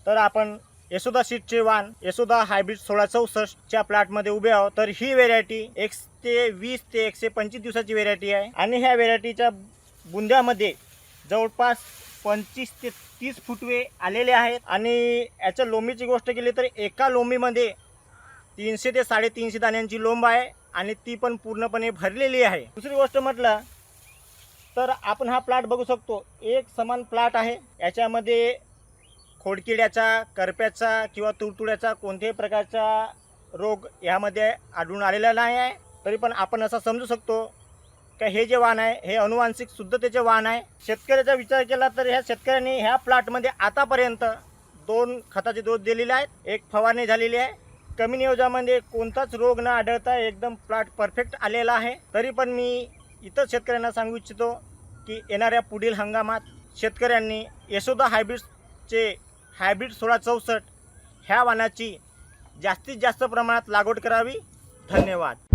तर आपण यशोदा सीडचे वाण यशोदा हायब्रिड 1664 च्या प्लॉटमध्ये उभे आहोत। तर ही व्हेरायटी 1 ते 20 ते 125 दिवसाची व्हेरायटी आहे आणि ह्या व्हेरायटीच्या बुंद्यामध्ये जवळपास 25 ते 30 फुटवे आलेले आहेत आणि याच्या लोमीची गोष्ट केली तर एका लोमीमध्ये 300 ते 350 दाण्यांची लोंब आहे आणि ती पण पूर्णपणे भरलेली आहे। दुसरी गोष्ट म्हटलं तर आपण हा प्लॉट बघू शकतो, एक समान प्लॉट आहे। याच्यामध्ये खोडकिड्याचा, करप्याचा किंवा तुडतुड्याचा कोणत्याही प्रकारचा रोग यामध्ये आढळून आलेला नाही आहे। तरी पण आपण असं समजू शकतो की हे जे वाण आहे हे अनुवांशिक शुद्धतेचे वाण आहे। शेतकऱ्याचा विचार केला तर ह्या शेतकऱ्यांनी ह्या प्लॉटमध्ये आतापर्यंत 2 खताचे डोस दिलेले आहेत, 1 फवारणी झालेली आहे। कमी नियोजनामध्ये कोणताच रोग न आढळता एकदम प्लॉट परफेक्ट आलेला आहे। तरी पण मी इतर शेतकऱ्यांना सांगू इच्छितो की येणाऱ्या पुढील हंगामात शेतकऱ्यांनी यशोदा हायब्रिडचे हायब्रिड 1664 ह्या वाणाची जास्तीत जास्त प्रमाणात लागवड करावी। धन्यवाद।